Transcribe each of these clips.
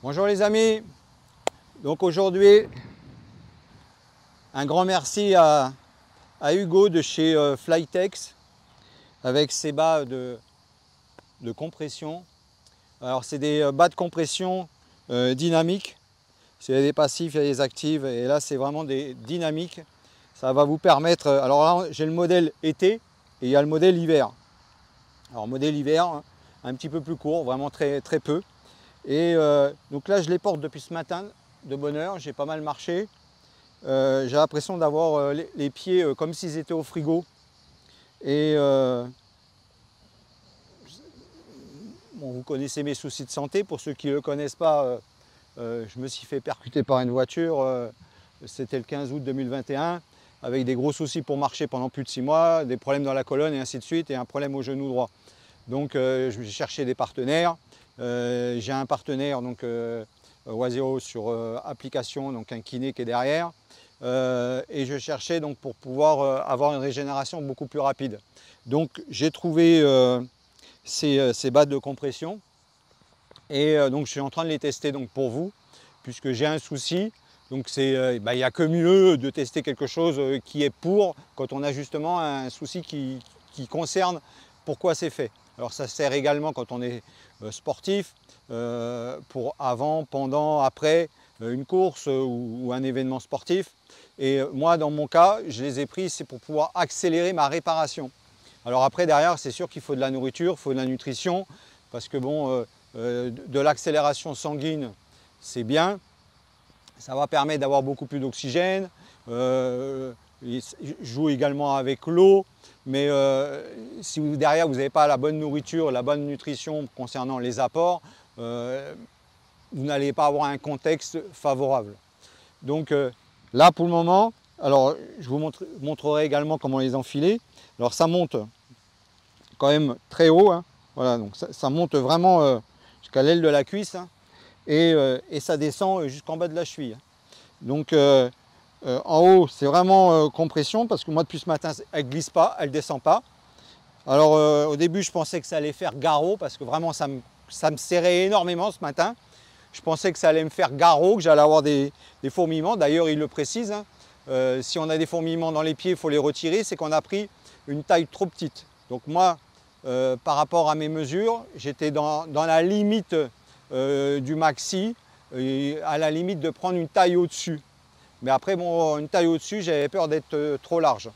Bonjour les amis, donc aujourd'hui un grand merci à Hugo de chez Flytex avec ses bas de compression. Alors c'est des bas de compression dynamiques, il y a des passifs, il y a des actifs et là c'est vraiment des dynamiques. Ça va vous permettre, alors là j'ai le modèle été et il y a le modèle hiver. Alors modèle hiver un petit peu plus court, vraiment très peu. Et donc là je les porte depuis ce matin de bonne heure, j'ai pas mal marché. J'ai l'impression d'avoir les pieds comme s'ils étaient au frigo. Et bon, vous connaissez mes soucis de santé, pour ceux qui ne le connaissent pas, je me suis fait percuter par une voiture, c'était le 15 août 2021, avec des gros soucis pour marcher pendant plus de 6 mois, des problèmes dans la colonne et ainsi de suite, et un problème au genou droit. Donc j'ai cherché des partenaires. J'ai un partenaire, donc Oiseo sur application, donc un kiné qui est derrière. Et je cherchais donc pour pouvoir avoir une régénération beaucoup plus rapide. Donc j'ai trouvé ces bas de compression et donc je suis en train de les tester donc pour vous, puisque j'ai un souci. Donc il n'y a que mieux de tester quelque chose qui est pour, quand on a justement un souci qui concerne pourquoi c'est fait. Alors ça sert également quand on est sportif, pour avant, pendant, après une course ou un événement sportif. Et moi dans mon cas, je les ai pris, c'est pour pouvoir accélérer ma réparation. Alors après derrière, c'est sûr qu'il faut de la nourriture, il faut de la nutrition, parce que bon, de l'accélération sanguine, c'est bien. Ça va permettre d'avoir beaucoup plus d'oxygène. Il joue également avec l'eau. Mais si derrière vous n'avez pas la bonne nourriture, la bonne nutrition concernant les apports, vous n'allez pas avoir un contexte favorable. Donc là pour le moment, alors je vous montrerai également comment les enfiler. Alors ça monte quand même très haut, hein. Voilà, donc ça monte vraiment jusqu'à l'aile de la cuisse, hein. Et ça descend jusqu'en bas de la cheville. Donc en haut c'est vraiment compression, parce que moi depuis ce matin elle ne glisse pas, elle ne descend pas. Alors au début je pensais que ça allait faire garrot, parce que vraiment ça me serrait énormément ce matin. Je pensais que ça allait me faire garrot, que j'allais avoir des fourmillements. D'ailleurs il le précise, hein. Si on a des fourmillements dans les pieds, il faut les retirer, c'est qu'on a pris une taille trop petite. Donc moi par rapport à mes mesures, j'étais dans la limite du maxi, à la limite de prendre une taille au-dessus. Mais après, bon, une taille au-dessus, j'avais peur d'être trop large.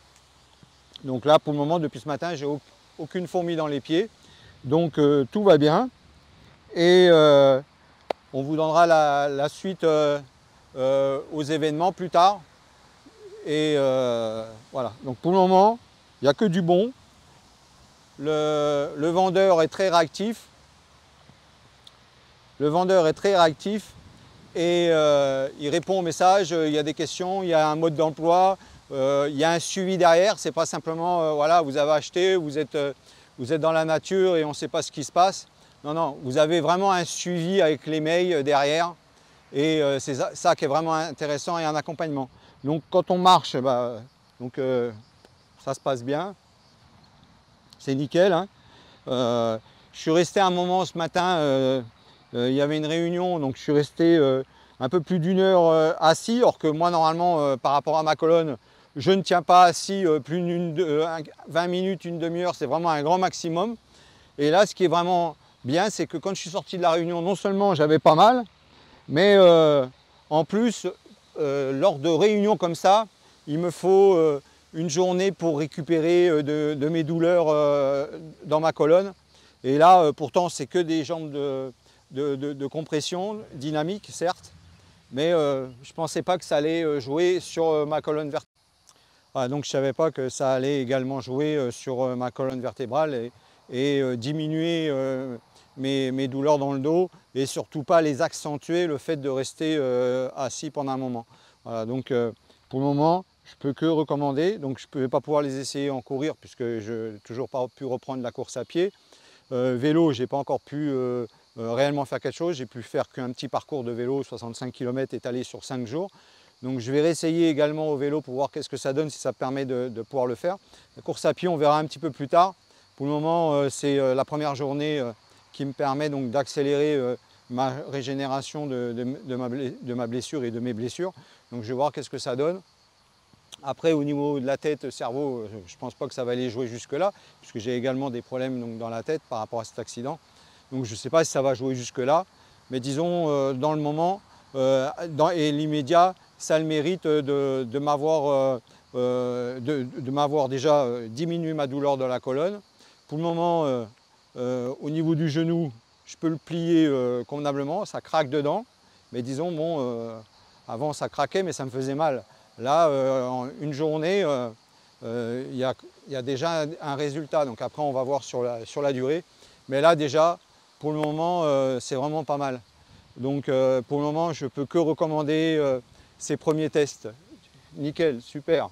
Donc là, pour le moment, depuis ce matin, j'ai aucune fourmi dans les pieds. Donc tout va bien. Et on vous donnera la suite aux événements plus tard. Et voilà. Donc pour le moment, il n'y a que du bon. Le vendeur est très réactif. Le vendeur est très réactif et il répond aux messages, il y a des questions, il y a un mode d'emploi, il y a un suivi derrière. C'est pas simplement voilà, vous avez acheté, vous êtes dans la nature et on ne sait pas ce qui se passe. Non, non, vous avez vraiment un suivi avec les mails derrière et c'est ça qui est vraiment intéressant, et un accompagnement. Donc quand on marche, donc, ça se passe bien, c'est nickel, hein. Je suis resté un moment ce matin, il y avait une réunion, donc je suis resté un peu plus d'une heure assis, or que moi normalement par rapport à ma colonne, je ne tiens pas assis plus d'une 20 minutes, une demi-heure, c'est vraiment un grand maximum. Et là ce qui est vraiment bien, c'est que quand je suis sorti de la réunion, non seulement j'avais pas mal, mais en plus lors de réunions comme ça, il me faut une journée pour récupérer de mes douleurs dans ma colonne. Et là pourtant c'est que des jambes de compression dynamique, certes, mais je ne pensais pas que ça allait jouer sur ma colonne vertébrale. Ah, donc je ne savais pas que ça allait également jouer sur ma colonne vertébrale et diminuer mes douleurs dans le dos, et surtout pas les accentuer, le fait de rester assis pendant un moment. Voilà, donc pour le moment, je ne peux que recommander. Donc je ne vais pas pouvoir les essayer en courir, puisque je n'ai toujours pas pu reprendre la course à pied. Vélo, je n'ai pas encore pu réellement faire quelque chose. J'ai pu faire qu'un petit parcours de vélo, 65 km étalé sur 5 jours. Donc je vais réessayer également au vélo pour voir qu'est-ce que ça donne, si ça permet de pouvoir le faire. La course à pied, on verra un petit peu plus tard. Pour le moment, c'est la première journée qui me permet donc d'accélérer ma régénération de ma blessure et de mes blessures. Donc je vais voir qu'est-ce que ça donne. Après, au niveau de la tête, cerveau, je ne pense pas que ça va aller jouer jusque-là, puisque j'ai également des problèmes donc, dans la tête par rapport à cet accident. Donc je ne sais pas si ça va jouer jusque-là, mais disons, dans le moment et l'immédiat, ça a le mérite de m'avoir déjà diminué ma douleur de la colonne. Pour le moment, au niveau du genou, je peux le plier convenablement, ça craque dedans, mais disons, bon, avant ça craquait, mais ça me faisait mal. Là, en une journée, il y a déjà un résultat. Donc après, on va voir sur la durée. Mais là, déjà, pour le moment, c'est vraiment pas mal. Donc pour le moment, je ne peux que recommander ces premiers tests. Nickel, super.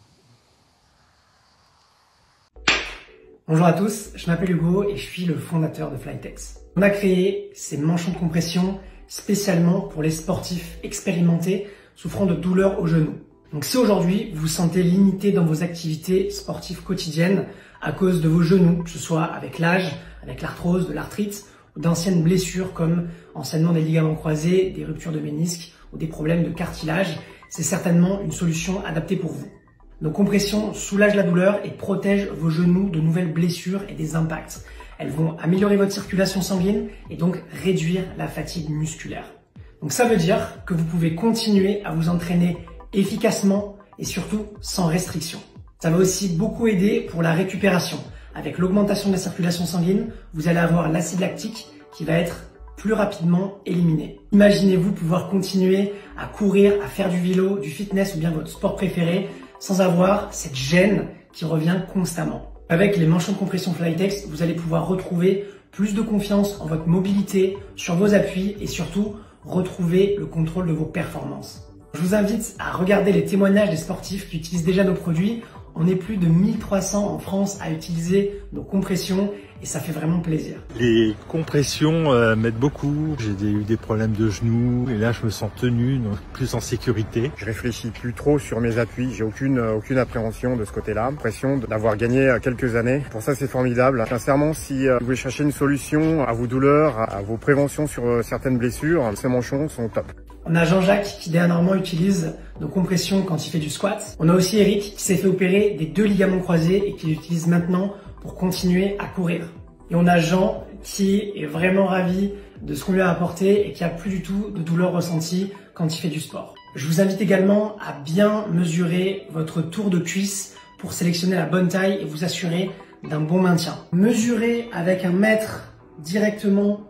Bonjour à tous, je m'appelle Hugo et je suis le fondateur de Flytex. On a créé ces manchons de compression spécialement pour les sportifs expérimentés souffrant de douleurs au genou. Donc si aujourd'hui vous vous sentez limité dans vos activités sportives quotidiennes à cause de vos genoux, que ce soit avec l'âge, avec l'arthrose, de l'arthrite ou d'anciennes blessures comme enseignement des ligaments croisés, des ruptures de ménisques ou des problèmes de cartilage, c'est certainement une solution adaptée pour vous. Nos compressions soulagent la douleur et protègent vos genoux de nouvelles blessures et des impacts. Elles vont améliorer votre circulation sanguine et donc réduire la fatigue musculaire. Donc ça veut dire que vous pouvez continuer à vous entraîner efficacement et surtout sans restriction. Ça va aussi beaucoup aider pour la récupération. Avec l'augmentation de la circulation sanguine, vous allez avoir l'acide lactique qui va être plus rapidement éliminé. Imaginez-vous pouvoir continuer à courir, à faire du vélo, du fitness ou bien votre sport préféré sans avoir cette gêne qui revient constamment. Avec les manchons de compression Flytex, vous allez pouvoir retrouver plus de confiance en votre mobilité, sur vos appuis et surtout retrouver le contrôle de vos performances. Je vous invite à regarder les témoignages des sportifs qui utilisent déjà nos produits. On est plus de 1300 en France à utiliser nos compressions et ça fait vraiment plaisir. Les compressions m'aident beaucoup. J'ai eu des problèmes de genoux et là je me sens tenu, donc plus en sécurité. Je réfléchis plus trop sur mes appuis. J'ai aucune appréhension de ce côté-là. L'impression d'avoir gagné quelques années. Pour ça c'est formidable. Sincèrement, si vous voulez chercher une solution à vos douleurs, à vos préventions sur certaines blessures, ces manchons sont top. On a Jean-Jacques qui dernièrement utilise nos compressions quand il fait du squat. On a aussi Eric qui s'est fait opérer des 2 ligaments croisés et qui l'utilise maintenant pour continuer à courir. Et on a Jean qui est vraiment ravi de ce qu'on lui a apporté et qui a plus du tout de douleur ressentie quand il fait du sport. Je vous invite également à bien mesurer votre tour de cuisse pour sélectionner la bonne taille et vous assurer d'un bon maintien. Mesurez avec un mètre directement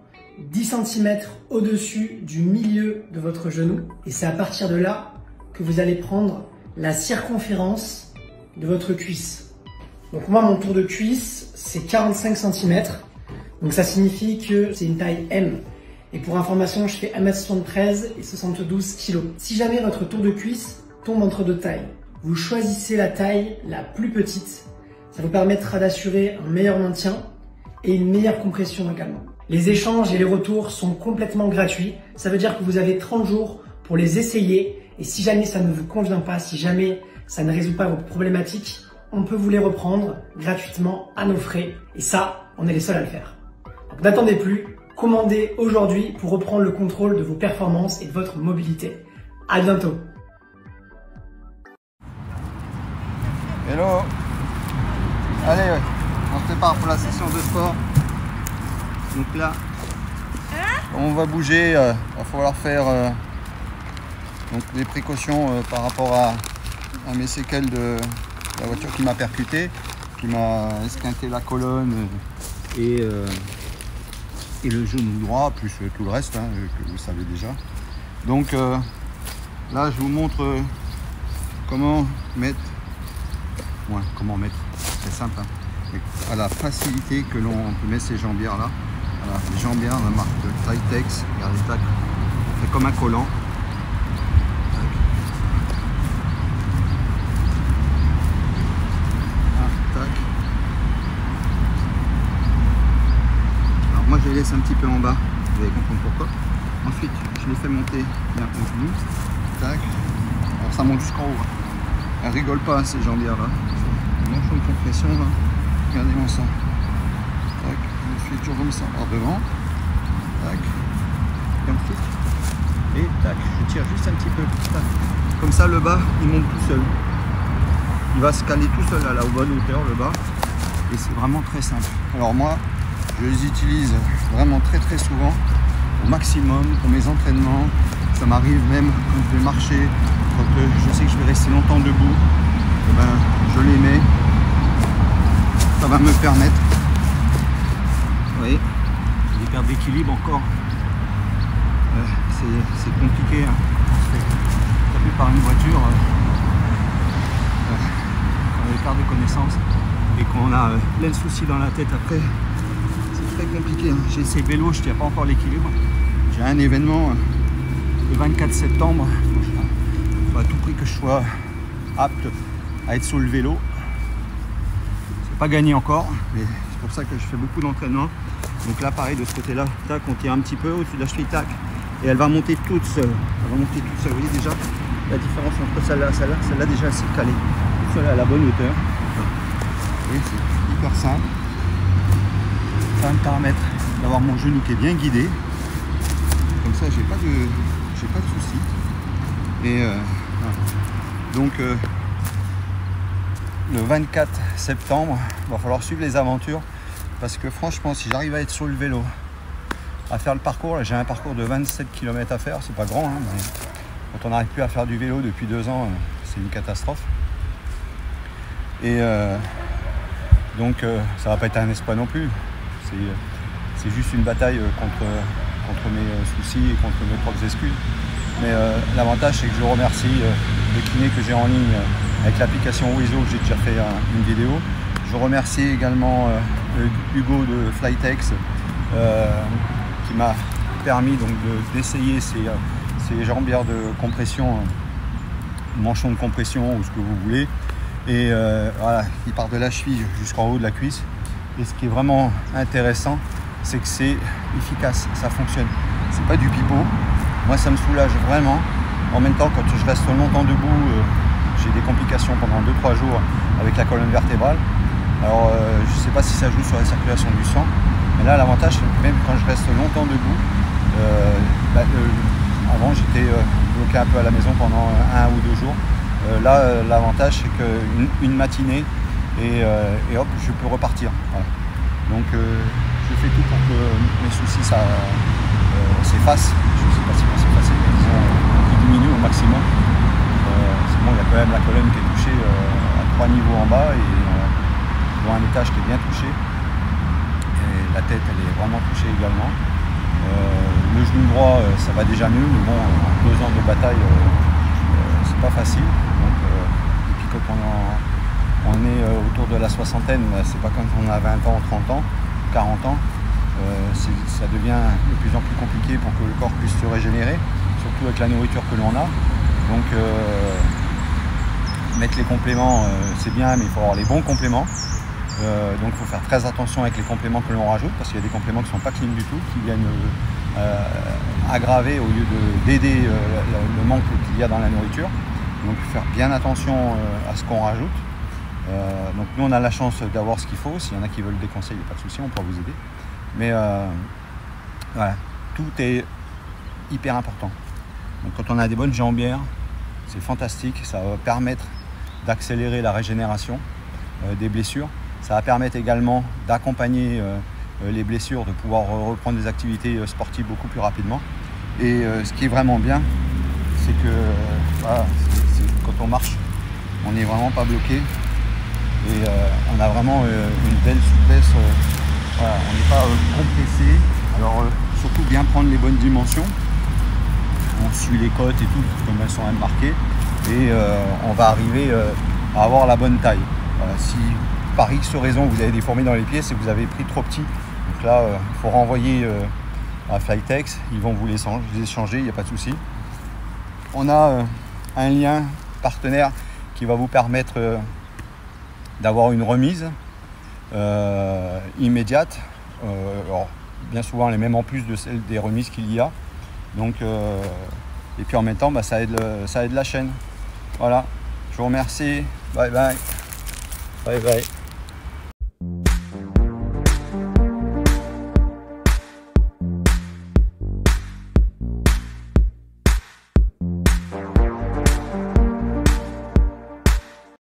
10 cm au-dessus du milieu de votre genou et c'est à partir de là que vous allez prendre la circonférence de votre cuisse. Donc moi mon tour de cuisse c'est 45 cm, donc ça signifie que c'est une taille M. Et pour information je fais 1m73 et 72 kg. Si jamais votre tour de cuisse tombe entre deux tailles, vous choisissez la taille la plus petite, ça vous permettra d'assurer un meilleur maintien et une meilleure compression également. Les échanges et les retours sont complètement gratuits. Ça veut dire que vous avez 30 jours pour les essayer. Et si jamais ça ne vous convient pas, si jamais ça ne résout pas vos problématiques, on peut vous les reprendre gratuitement à nos frais. Et ça, on est les seuls à le faire. Donc n'attendez plus, commandez aujourd'hui pour reprendre le contrôle de vos performances et de votre mobilité. À bientôt. Hello. Allez, on se prépare pour la session de sport. Donc là, on va bouger, il va falloir faire donc des précautions par rapport à mes séquelles de la voiture qui m'a percuté, qui m'a esquinté la colonne et le genou droit, plus tout le reste, que vous savez déjà. Donc là, je vous montre comment mettre, c'est simple, à la facilité que l'on peut mettre ces jambières là. Voilà, les jambières, la marque de Flytex, regardez, tac, c'est comme un collant. Tac. Ah, tac. Alors moi je les laisse un petit peu en bas, vous allez comprendre pourquoi. Ensuite je les fais monter bien au genou. Tac. Alors ça monte jusqu'en haut. Elles rigolent pas ces jambières là. Les manchons de compression là. Regardez-moi ça. Tac. Ensuite je remets ça par devant. Tac. un truc. Et tac, je tire juste un petit peu. Tac. Comme ça, le bas, il monte tout seul. Il va se caler tout seul à la bonne hauteur, le bas. Et c'est vraiment très simple. Alors moi, je les utilise vraiment très souvent, au maximum pour mes entraînements. Ça m'arrive même quand je vais marcher, quand je sais que je vais rester longtemps debout, et ben, je les mets. Ça va me permettre, vous voyez, des pertes d'équilibre encore. C'est compliqué, hein. On se fait taper par une voiture, on a des pertes de connaissances et qu'on a plein de soucis dans la tête après. C'est très compliqué, hein. J'ai essayé le vélo, je ne tiens pas encore l'équilibre. J'ai un événement le 24 septembre. Il faut à tout prix que je sois apte à être sur le vélo. C'est pas gagné encore, mais c'est pour ça que je fais beaucoup d'entraînement. Donc là, pareil, de ce côté-là, tac, on tire un petit peu au-dessus de la cheville, tac, et elle va monter toute seule. Elle va monter toute seule. Vous voyez déjà la différence entre celle-là déjà elle s'est calée. Toute seule à la bonne hauteur. Vous voyez, c'est hyper simple. Ça va me permettre d'avoir mon genou qui est bien guidé. Comme ça, j'ai pas de soucis. Et voilà. Donc le 24 septembre, il va falloir suivre les aventures parce que franchement, si j'arrive à être sur le vélo, à faire le parcours, là j'ai un parcours de 27 km à faire, c'est pas grand, hein, mais quand on n'arrive plus à faire du vélo depuis 2 ans, c'est une catastrophe. Et donc ça va pas être un exploit non plus, c'est juste une bataille contre mes soucis et contre mes propres excuses. Mais l'avantage, c'est que je remercie les kinés que j'ai en ligne avec l'application Wizo, que j'ai déjà fait une vidéo. Je remercie également Hugo de Flytex qui m'a permis donc d'essayer ces jambières de compression, manchons de compression ou ce que vous voulez. Et voilà, il part de la cheville jusqu'en haut de la cuisse. Et ce qui est vraiment intéressant, c'est que c'est efficace, ça fonctionne. C'est pas du pipeau. Moi, ça me soulage vraiment. En même temps, quand je reste longtemps debout, j'ai des complications pendant 2-3 jours avec la colonne vertébrale. Alors, je ne sais pas si ça joue sur la circulation du sang. Mais là, l'avantage, c'est que même quand je reste longtemps debout, avant, j'étais bloqué un peu à la maison pendant 1 ou 2 jours. Là, l'avantage, c'est qu'une matinée, et hop, je peux repartir. Voilà. Donc, je fais tout pour que mes soucis s'effacent. Je ne sais pas si c'est facile, mais disons qu'ils diminuent au maximum. C'est bon, il y a quand même la colonne qui est touchée à 3 niveaux en bas et un étage qui est bien touché. Et la tête, elle est vraiment touchée également. Le genou droit, ça va déjà mieux, mais bon, en 2 ans de bataille, c'est pas facile. Donc, et puis quand on est autour de la soixantaine, c'est pas comme quand on a 20 ans, 30 ans, 40 ans. Ça devient de plus en plus compliqué pour que le corps puisse se régénérer, surtout avec la nourriture que l'on a. Donc mettre les compléments, c'est bien, mais il faut avoir les bons compléments. Donc il faut faire très attention avec les compléments que l'on rajoute, parce qu'il y a des compléments qui ne sont pas clean du tout, qui viennent aggraver au lieu d'aider le manque qu'il y a dans la nourriture. Donc faire bien attention à ce qu'on rajoute. Donc nous on a la chance d'avoir ce qu'il faut. S'il y en a qui veulent des conseils, il n'y a pas de souci, on pourra vous aider. Mais voilà, tout est hyper important. Donc quand on a des bonnes jambières, c'est fantastique. Ça va permettre d'accélérer la régénération des blessures. Ça va permettre également d'accompagner les blessures, de pouvoir reprendre des activités sportives beaucoup plus rapidement. Et ce qui est vraiment bien, c'est que voilà, quand on marche, on n'est vraiment pas bloqué. Et on a vraiment une belle souplesse. Voilà, on n'est pas compressé. Alors surtout bien prendre les bonnes dimensions. On suit les côtes et tout, comme elles sont marquées. Et on va arriver à avoir la bonne taille. Voilà, si par X raison vous avez des fourmis dans les pieds, c'est que vous avez pris trop petit. Donc là, il faut renvoyer à Flytex. Ils vont vous les échanger, il n'y a pas de souci. On a un lien partenaire qui va vous permettre d'avoir une remise immédiate. Alors, bien souvent, elle est même en plus de celle des remises qu'il y a. Donc, et puis en même temps, ça aide la chaîne. Voilà, je vous remercie. Bye bye. Bye bye.